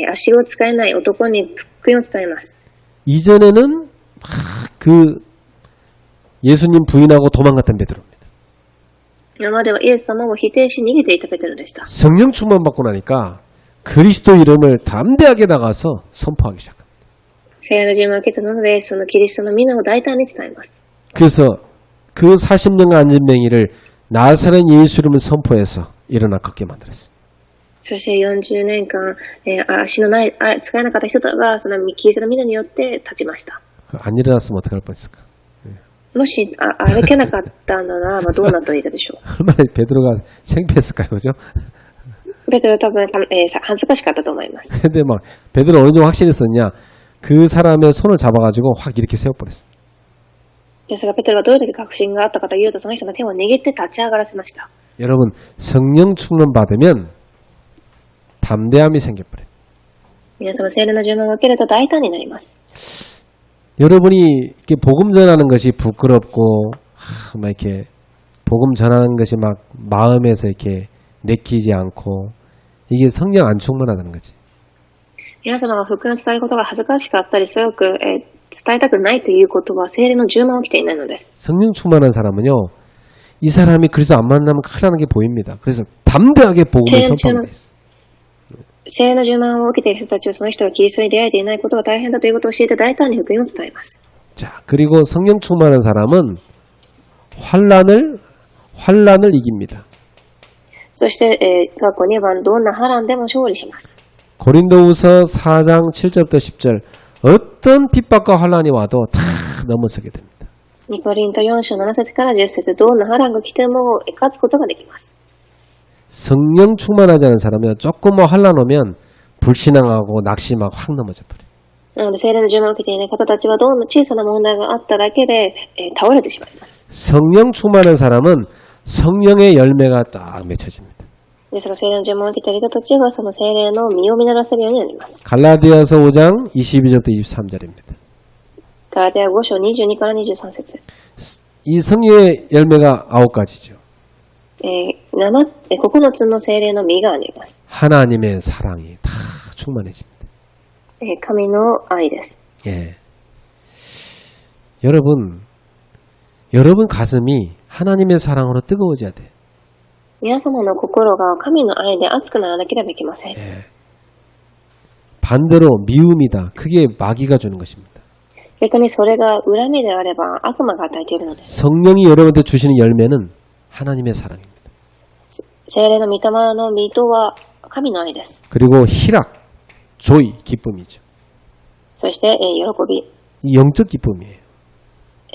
足を使えない男に福音を伝えます。 이전에는 그 예수님 부인하고 도망갔던 베드로입니다. 今まではイエス様を否定し逃げていたペテロでした。 성령 충만 받고 나니까 그리스도 이름을 담대하게 나가서 선포하기 시작합니다. 聖霊の注文を受けたので、そのキリストの皆を大胆に伝えます。 그래서 그 40년간 안진뱅이를 나사렛 예수 이름을 선포해서 일어나 걷게 만들었어요. そして40年間、足のない、使えなかった人が、そのキリストの皆によって立ちました。 안 일어났으면 어떡할 뻔했을까? もし歩けなかったんだならばどうなっていたでしょう。 얼마나 베드로가 창피했을까요, 그죠? ペテロ多分、恥ずかしかったと思います。 근데 막 베드로 어느 정도 확신이 있었냐? 그 사람의 손을 잡아가지고 확 이렇게 세워버렸어요. ですがペテロはどれだけ確信があったかというと、その人の手を握って立ち上がらせました。 여러분 성령 충만 받으면 담대함이 생겨버려요. 皆様聖霊の注文を受けると大胆になります。 여러분이 이렇게 복음 전하는 것이 부끄럽고 막 이렇게 복음 전하는 것이 막 마음에서 이렇게 내키지 않고 이게 성령 안 충만하다는 거지. 皆様が福音を伝えることが恥ずかしかったり、強く、伝えたくないということは聖霊の注文を受けていないのです。 성령 충만한 사람은요, 이 사람이 그리스도 안 만나면 큰일 나는 게 보입니다. 그래서 담대하게 복음을 선포하게 돼 있어요. 聖霊の注文を受けている人たちは、その人がキリストに出会えていないことが大変だということを教えて大胆に福音を伝えます。 자, 그리고 성령 충만한 사람은 환란을 이깁니다. そして、過去2番、どんな波乱でも勝利します。 고린도후서 4장 7절부터 10절 어떤 핍박과 환란이 와도 다 넘어서게 됩니다. 2コリント4章7節から10節どんな波乱が来ても勝つことができます。 성령 충만하지 않은 사람은 조금 뭐 환란 오면 불신앙하고 낙심하고 확 넘어져 버려. なので、聖霊の呪文を受けていない方たちはどんな小さな問題があっただけで、倒れてしまいます。 성령 충만한 사람은 성령의 열매가 딱 맺혀집니다. ですが、聖霊の呪文を受けている人たちはその聖霊の実を実らせるようになります。 갈라디아서 5장 22절부터 23절입니다. ガラテヤ5章22から23節。 이 성령의 열매가 9가지죠. 9つの聖霊の実があります。 하나님의 사랑이 다 충만해집니다. 神の愛です。 예. 여러분 가슴이 하나님의 사랑으로 뜨거워져야 돼. 皆様の心が神の愛で熱くならなければいけません。 예. 반대로 미움이다. 그게 마귀가 주는 것입니다. 逆にそれが恨みであれば悪魔が与えているのです。 성령이 여러분한테 주시는 열매는 하나님의 사랑입니다. 聖霊の御霊の実とは神の愛です。 그리고 희락, 조이, 기쁨이죠. そして、喜び。 이 영적 기쁨이에요.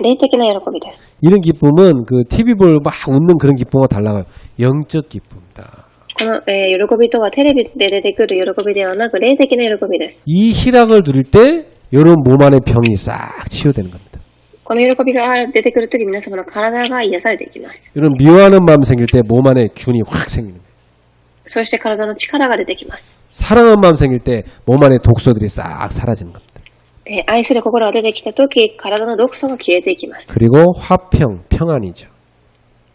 霊的な喜びです。 이런 기쁨은 그 TV 보고 막 웃는 그런 기쁨과 달라요. 영적 기쁨이다. この、喜びとはテレビで出てくる喜びではなく霊的な喜びです。 이 희락을 누릴 때 여러분 몸 안의 병이 싹 치유되는 겁니다. この喜びが出てくるとき皆様の体が癒されていきます。 여러분 미워하는 마음 생길 때 몸 안에 균이 확 생기는 거예요. そして体の力が出てきます。 사랑하는 마음 생길 때 몸 안에 독소들이 싹 사라지는 겁니다. 愛する心が出てきたとき体の毒素が消えていきます。 그리고 화평, 평안이죠.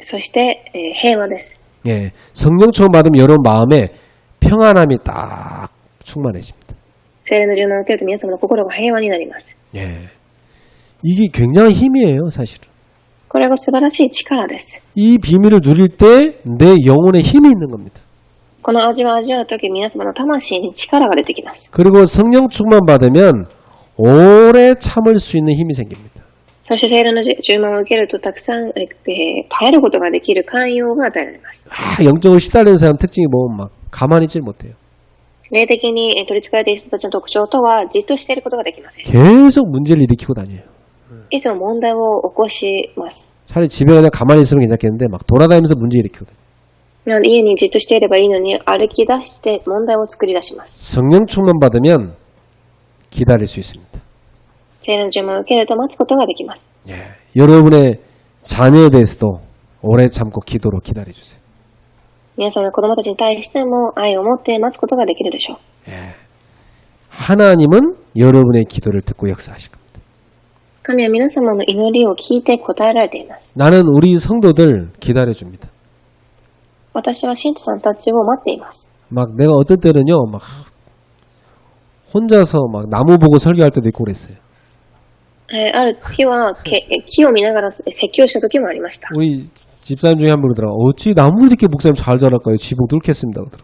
そして、平和です。 예, 성령 처음 받으면 여러분 마음에 평안함이 딱 충만해집니다. 聖霊の呪文を受けると皆様の心が平和になります。 예, 이게 굉장한 힘이에요, 사실은. これが素晴らしい力です。 이 비밀을 누릴 때 내 영혼에 힘이 있는 겁니다. この味を味わうとき皆様の魂に力が出てきます。 그리고 성령 충만 받으면 오래 참을 수 있는 힘이 생깁니다. そして聖霊の呪文を受けるとたくさん、耐えることができる寛容が与えられます。 영적으로 시달리는 사람 특징이 보면 막 가만히 있질 못해요. 霊的に取り憑かれている人たちの特徴とはじっとしていることができません。 계속 문제를 일으키고 다녀요. いつも問題を起こします。 차라리 집에 그냥 가만히 있으면 괜찮겠는데 막 돌아다니면서 문제 일으키거든요. なので家にじっとしていればいいのに歩き出して問題を作り出します。 성령 충만 받으면 기다릴 수 있습니다. 聖霊の呪文を受けると待つことができます。 예, 여러분의 자녀에 대해서도 오래 참고 기도로 기다려주세요. 皆様の子供たちに対しても愛を持って待つことができるでしょう。 예, 하나님은 여러분의 기도를 듣고 역사하실 겁니다. 神は皆様の祈りを聞いて答えられています。 나는 우리 성도들 기다려줍니다. 私は信徒さんたちを待っています。 막 내가 어떤 때는요, 막 혼자서 막 나무 보고 설교할 때도 있고 그랬어요. ある日は木を見ながら説教した時もありました。 우리 집사님 중에 한 분 그러더라. 어찌 나무 이렇게 목사님 잘 자랄까요? 지붕 뚫겠습니다. 그러더라.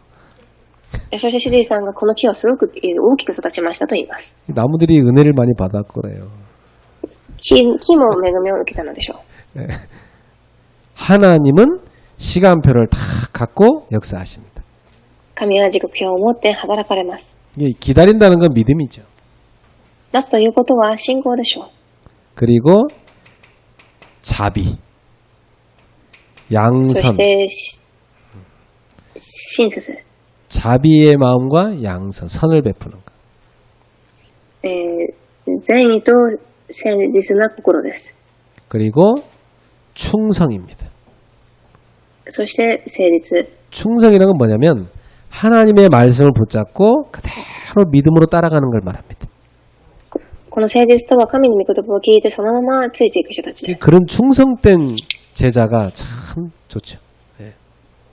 そしてしじいさんがこの木はすごく大きく育ちましたと言います。 나무들이 은혜를 많이 받았거래요. 木も恵みを受けたのでしょう。 하나님은 시간표를 다 갖고 역사하십니다. 神は時刻表を持って働かれます。 이게 기다린다는 건 믿음이죠. 待つということは信仰でしょう。 그리고 자비, そ 양선, して親切、 자비의 마음과 양선, 선을 베푸는 것. 善意と誠実な心です。 그리고 충성입니다. そして誠実。 충성이라는 건 뭐냐면 하나님의 말씀을 붙잡고 그대로 믿음으로 따라가는 걸 말합니다. この誠実とは神の御言葉を聞いてそのままついていく人たちです。 그런 충성된 제자가 참 좋죠. 예.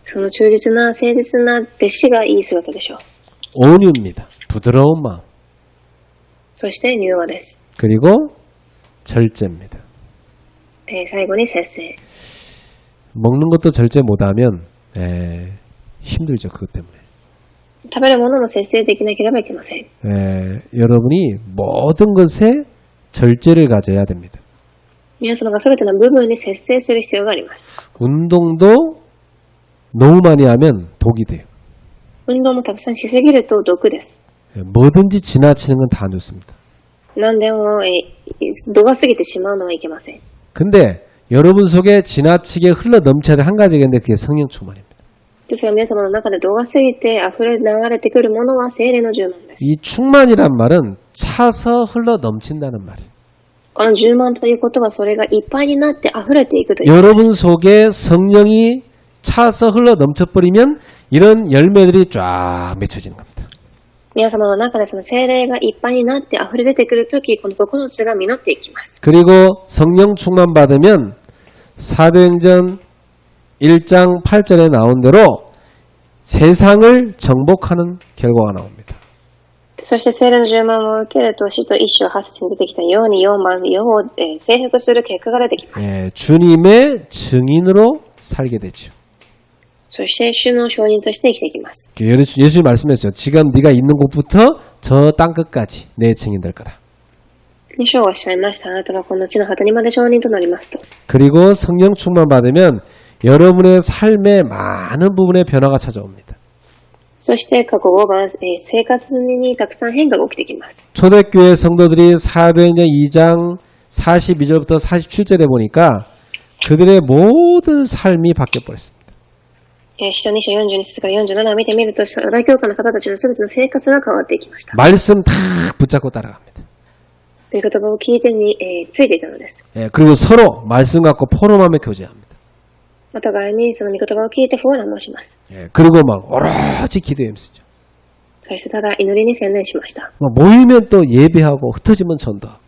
その忠実な誠実な弟子がいい姿でしょう。 온유입니다. 부드러운 마음. そして柔和です。 그리고 절제입니다. 最後に節制。 먹는 것도 절제 못하면 힘들죠. 그것 때문에. 食べるものも節制できなければいけません。 여러분이 모든 것에 절제를 가져야 됩니다. 皆様が全ての部分に節制する必要があります。 운동도 너무 많이 하면 독이 돼요. 運動もたくさんしすぎると毒です。 뭐든지 지나치는 건 다 안 좋습니다. 何でも度が過ぎてしまうのはいけません。 근데 여러분 속에 지나치게 흘러 넘쳐야 될 한 가지가 있는데 그게 성령 충만입니다. ですが皆様の中で度が過ぎて溢れ流れてくるものは精霊の充満です。 이 충만이란 말은 차서 흘러 넘친다는 말이에요. この充満ということはそれがいっぱいになって溢れていくということ 여러분 속에 성령이 차서 흘러 넘쳐버리면 이런 열매들이 쫙 맺혀지는 겁니다. 皆様の中でその精霊がいっぱいになって溢れ出てくるとき、この9つが実っていきます。 그리고 성령 충만 받으면 사도행전 1장 8절에 나온 대로 세상을 정복하는 결과가 나옵니다. そして聖霊の充満を受けると、使徒一章8節に出てきたように、4番世を征服する結果が出てきます。 예, 주님의 증인으로 살게 되죠. そして主の証人として生きていきます。 예수님 말씀했어요. 지금 네가 있는 곳부터 저 땅 끝까지 내 증인 될 거다. 主はおっしゃいました。あなたはこの地の果てにまで証人となりますと。 그리고 성령 충만 받으면 여러분의 삶의 많은 부분에 변화가 찾아옵니다. そして過去5番、生活にたくさん変化が起きてきます。 초대교회 성도들이 사도행전 2장 42절부터 47절에 보니까 그들의 모든 삶이 바뀌어버렸습니다. 使徒2章42節から47を見てみると、初代教会の方たちのすべての生活が変わっていきました。 말씀 다 붙잡고 따라갑니다. 御言葉を聞いてに、ついていたのです。 예, 그리고 서로 말씀 갖고 포럼하며 교제합니다. お互いにその御言葉を聞いてフォーラムをします。 예, 그리고 막 오로지 기도에 힘쓰죠. そしてただ祈りに専念しました。 모이면 또 예배하고 흩어지면 전도하고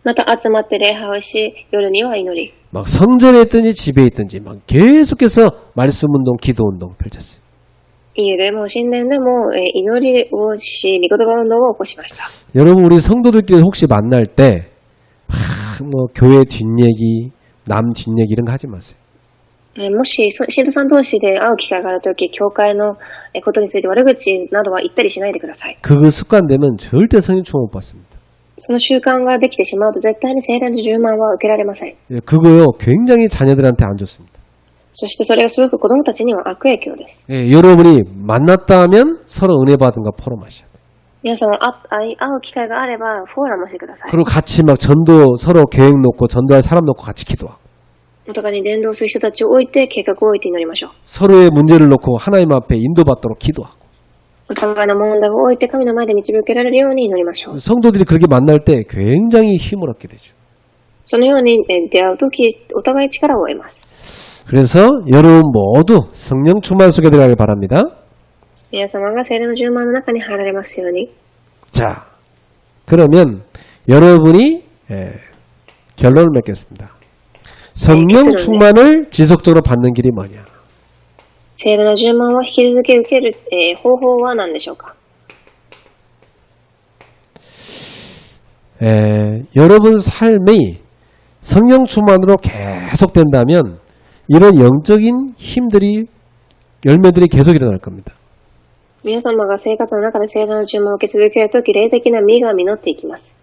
また集まって礼拝をし、夜には祈り。 막 성전에 있든지 집에 있든지 막 계속해서 말씀 운동, 기도 운동 펼쳤어요. 家でも神殿でも、祈りをし、御言葉運動を起こしました。 여러분 우리 성도들끼리 혹시 만날 때 뭐 교회 뒷얘기, 남 뒷얘기 이런 거 하지 마세요. もし、信徒さん同士で会う機会があるとき、教会のことについて悪口などは言ったりしないでください。 그 습관되면 절대 성령 충만 못 받습니다. その習慣ができてしまうと、絶対に聖霊の充満は受けられません。 예, 그거요 굉장히 자녀들한테 안 좋습니다. そしてそれがすごく子供たちには悪影響です。 예, 여러분이 만났다 하면 서로 은혜 받은 거 포럼하셔야 돼요. 皆さん会う機会があれば、フォーラムをしてください。 그리고 같이 막 전도 서로 계획 놓고 전도할 사람 놓고 같이 기도하고 お互いに伝道する人たちを置いて、計画を置いて祈りましょう。 서로의 문제를 놓고 하나님 앞에 인도받도록 기도하고 お互いの問題を置いて神の前で導けられるように祈りましょう。 성도들이 그렇게 만날 때 굉장히 힘을 얻게 되죠. そのように出会うとき、お互い力を得ます。 그래서 여러분 모두 성령 충만 속에 들어가길 바랍니다. 皆様が聖霊の充満の中に入られますように。 자, 그러면 여러분이 결론을 맺겠습니다. 성령 충만을 지속적으로 받는 길이 뭐냐? 聖霊の充満を引き続き受ける、方法は何でしょうか。 여러분 삶이 성령 충만으로 계속된다면 이런 영적인 힘들이 열매들이 계속 일어날 겁니다. 皆様が生活の中で聖霊の充満を受け続けるとき、霊的な実が実っていきます。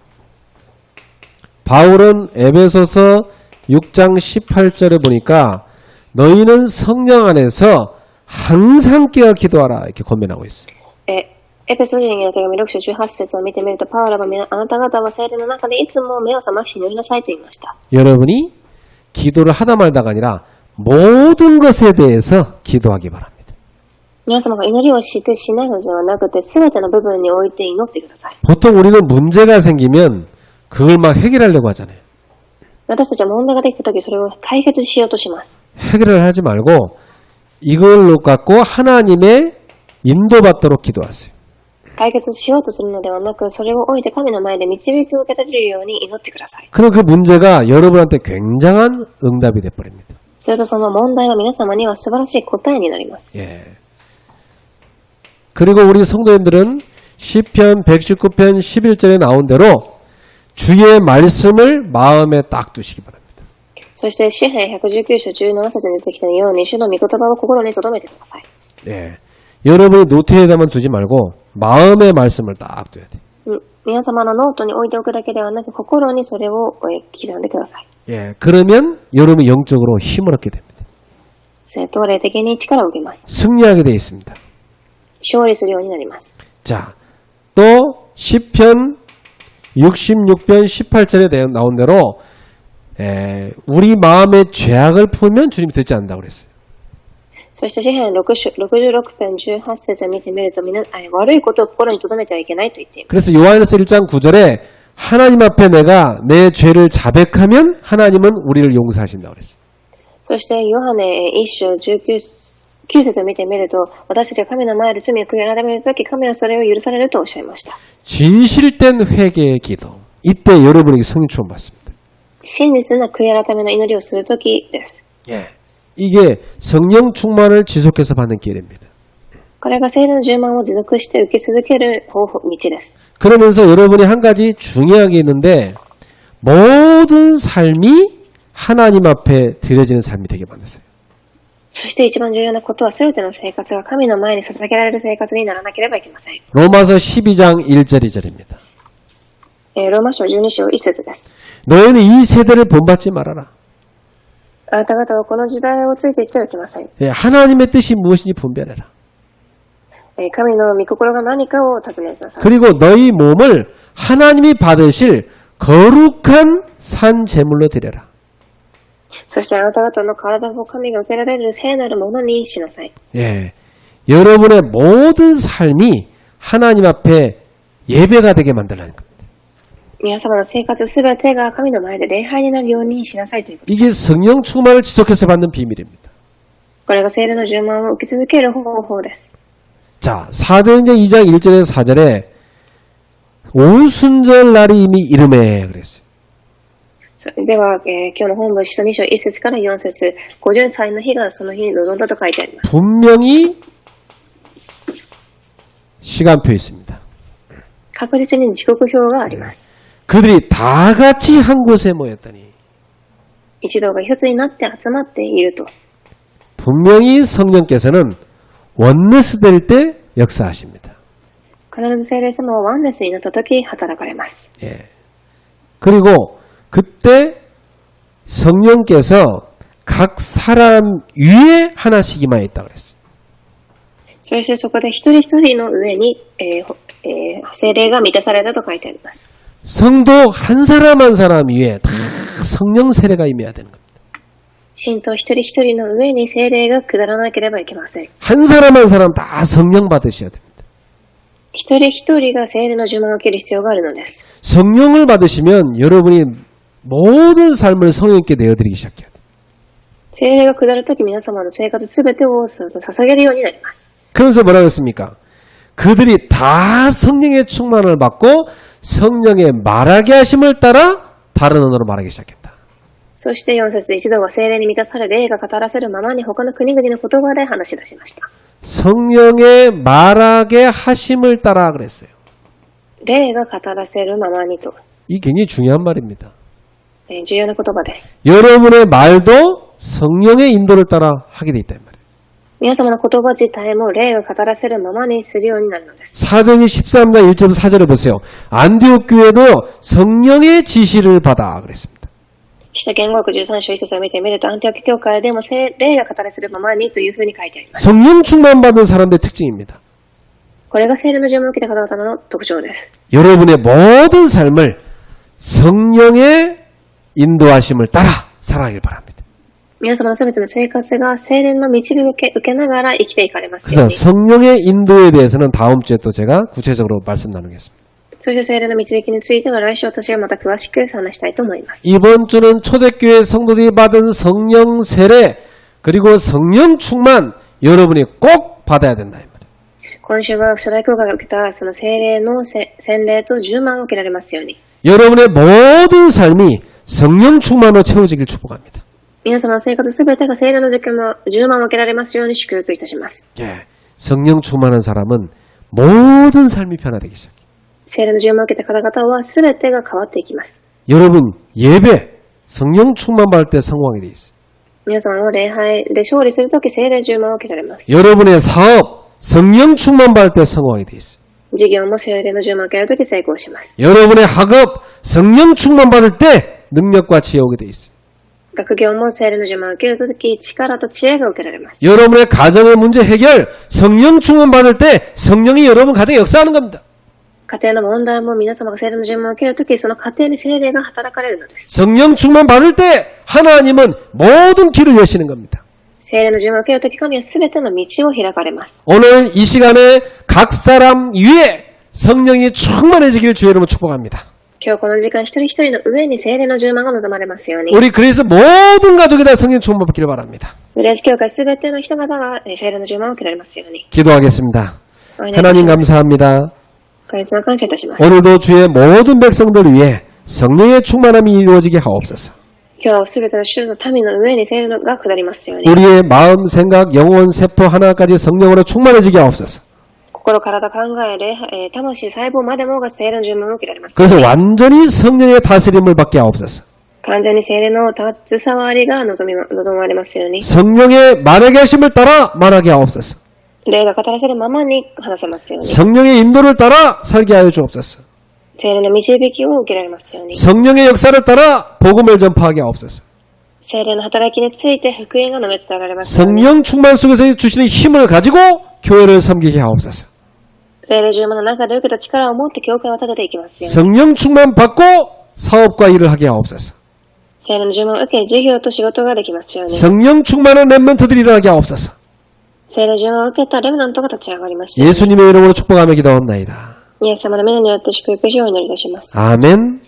바울은 에베소서 6장 18절에 보니까 너희는 성령 안에서 항상 깨어 기도하라 이렇게 권면하고 있어요. エペソ人への手紙6章18節を見てみると、パウロはあなた方は聖霊の中でいつも目を覚まし祈りなさいと言いました。 여러분이 기도를 하다 말다가 아니라 모든 것에 대해서 기도하기 바랍니다. 皆様が祈りをしてしないのではなくて、すべての部分において祈ってください。 보통 우리는 문제가 생기면 그걸 막 해결하려고 하잖아요. 私たちは問題ができたとき、それを解決しようとします。 해결을 하지 말고 이걸로 갖고 하나님의 인도받도록 기도하세요. 解決しようとするのではなく、それを置いて神の前で導きを受けられるように祈ってください。 그럼 그 문제가 여러분한테 굉장한 응답이 돼버립니다. するとその問題は皆様には素晴らしい答えになります。 예. 그리고 우리 성도님들은 시편 119편 11절에 나온 대로 주의 말씀을 마음에 딱 두시기 바랍니다. そして詩篇119章17節に出てきたように、主の御言葉を心に留めてください。 예. 여러분이 노트에다만 두지 말고 마음의 말씀을 딱 둬야 돼. 皆様のノートに置いておくだけではなく、心にそれを刻んでください。 예. 그러면 여러분이 영적으로 힘을 얻게 됩니다. それと霊的に力を受けます。 승리하게 되어 있습니다. 勝利するようになります。 자, 또 시편 66편 18절에 나온 대로 우리 마음의 죄악을 풀면 주님이 듣지 않는다고 그랬어요. そして詩編66編18節を見てみると、悪いことを心に留めてはいけないと言っています。 그래서 요한일서 1장 9절에 하나님 앞에 내가 내 죄를 자백하면 하나님은 우리를 용서하신다고 그랬어요. そしてヨハネ1章19節を見てみると、私たちが神の前で罪を悔い改めるとき、神はそれを許されるとおっしゃいました。 진실된 회개의 기도. 이때 여러분에게 성령 충만 받습니다. 真実な悔い改めの祈りをするときです。 이게 성령 충만을 지속해서 받는 기회입니다. これが聖霊の充満を持続して受け続ける道です。 그러면서 여러분이 한 가지 중요한 게 있는데 모든 삶이 하나님 앞에 드려지는 삶이 되게 만드세요. そして一番重要なことは、すべての生活が神の前に捧げられる生活にならなければいけません。 로마서 12장 1절 2절입니다. ローマ書12章1節です。 너희는 이 세대를 본받지 말아라. あなた方はこの時代をついていってはいけません。 하나님의 뜻이 무엇인지 분별해라. 神の御心が何かを尋ねなさい。 그리고 너희 몸을 하나님이 받으실 거룩한 산 제물로 드려라. そしてあなた方の体を神が受けられる聖なるものにしなさい。 여러분의 모든 삶이 하나님 앞에 예배가 되게 만들라는 겁니다. 皆様の生活すべてが神の前で礼拝になるようにしなさいということ。 이게 성령 충만을 지속해서 받는 비밀입니다. これが聖霊の充満を受け続ける方法です。 자, 사도행전 2장 1절에서 4절에 오순절 날이 이미 이름에 그랬어요. では、今日の本文、使徒2章1節から4節、50歳の日がその日に臨んだと書いてあります。 분명히 시간표 있습니다. 確実に時刻表があります。 그들이 다 같이 한 곳에 모였더니 一同が一つになって集まっていると。 분명히 성령께서는 원네스 될 때 역사하십니다. 必ず聖霊様はワンネスになったとき働かれます。 그리고 그때 성령께서 각 사람 위에 하나씩 임하여 있다고 그랬어요. そしてそこで一人一人の上に、聖霊が満たされたと書いてあります。 성도 한 사람 한 사람 위에 다 성령 세례가 임해야 되는 겁니다. 信徒一人一人の上に聖霊が下らなければいけません。 한 사람 한 사람 다 성령 받으셔야 됩니다. 一人一人が聖霊の呪文を受ける必要があるのです。 성령을 받으시면 여러분이 모든 삶을 성령께 내어드리기 시작해야 돼요. 聖霊が下るとき、皆様の生活すべてを捧げるようになります。 그래서 뭐라고 했습니까? 그들이 다 성령의 충만을 받고 성령의 말하게 하심을 따라 다른 언어로 말하기 시작했다. そして4節で一同は聖霊に満たされ、霊が語らせるままに他の国々の言葉で話し出しました。 성령의 말하게 하심을 따라 그랬어요. 霊が語らせるままにと。 이 굉장히 중요한 말입니다. 重要な言葉です。 여러분의 말도 성령의 인도를 따라 하게 돼 있다 이 말이에요. 皆様の言葉自体も霊が語らせるままにするようになるのです。 사도행전 13장 1절부터 4절을 보세요. 안디옥 교회도 성령의 지시를 받아 그랬습니다. 使徒言語録13章1節を見てみると、アンティオキ教会でも霊が語らせるままにというふうに書いてあります。 성령 충만 받은 사람들의 특징입니다. これが聖霊の呪文を受けた方々の特徴です。 여러분의 모든 삶을 성령의 인도하심을 따라 살아가길 바랍니다. 皆様のすべての生活が聖霊の導きを受けながら生きていかれますよう 그래서 に。 성령의 인도에 대해서는 다음 주에 또 제가 구체적으로 말씀 나누겠습니다. そういう聖霊の導きについては来週私がまた詳しく話したいと思います。 이번 주는 초대교회 성도들이 받은 성령 세례 그리고 성령 충만 여러분이 꼭 받아야 된다 이 말이에요. 今週は初代教会が受けたその聖霊の洗礼と充満を受けられますように。 여러분의 모든 삶이 성령 충만으로 채워지길 축복합니다. 皆様の生活すべてが聖霊の充満を受けられますように祝福いたします。 성령 충만한 사람은 모든 삶이 변화되기 시작해요. 聖霊の充満を受けた方々はすべてが変わっていきます。 여러분 예배 성령 충만 받을 때 성공하게 돼 있어요. 皆様の礼拝で勝利するとき聖霊充満を受けられます。 여러분의 사업 성령 충만 받을 때 성공하게 돼 있어요. 事業も聖霊の充満を受けるとき成功します。 여러분의 학업 성령 충만 받을 때 능력과 지혜 오게 돼 있어요. 学業も聖霊の充満を受けるとき力と知恵が受けられます。 여러분의 가정의 문제 해결 성령 충만 받을 때 성령이 여러분 가정에 역사하는 겁니다. 家庭の問題も皆様が聖霊の順番を受けるとき、その家庭に聖霊が働かれるのです。 성령 충만 받을 때 하나님은 모든 길을 여시는 겁니다. 聖霊の順番を受けるとき、神はすべての道を開かれます。 오늘 이 시간에 각 사람 위에 성령이 충만해지길 주의 이름으로 축복합니다. 今日この時間、一人一人の上に聖霊の順番が望まれますように。 우리 그래서 모든 가족이 다 성령 충만 받기를 바랍니다. グレース教会すべての人々が聖霊の順番を受けられますように。 기도하겠습니다. お祈りいた 하나님 します。 감사합니다. 神様感謝いたします。 오늘도 주의 모든 백성들 위해 성령의 충만함이 이루어지게 하옵소서. 今日はすべての主の民の上に聖霊が下りますように。 우리의 마음, 생각, 영혼, 세포 하나까지 성령으로 충만해지게 하옵소서. 心、体、考え、魂、細胞までもが聖霊の順番を受けられます。 그래서 완전히 성령의 다스림을 받게 하옵소서. 完全に聖霊の携わりが望まれますように。 성령의 만하게 하심을 따라 만하게 하옵소서. 霊が語らせるままに話せますように。 성령의 인도를 따라 살게 하여 주옵소서. 聖霊の導きを受けられますように。 성령의 역사를 따라 복음을 전파하게 하옵소서. 聖霊の働きについて福音が述べ伝えられますように。 성령 충만 속에서 주시는 힘을 가지고 교회를 섬기게 하옵소서. 聖霊充満の中で受けた力を持って教会を立てていきますように。 성령 충만 받고 사업과 일을 하게 하옵소서. 聖霊の充満を受け、事業と仕事ができますように。 성령 충만한 렘넌트들이 일어나게 하옵소서. 聖霊充満を受けたレムナントが立ち上がりますように。 예수님의 이름으로 축복하며 기도합나이다. イエス様の皆によって祝福しをお祈りいたします。 아멘.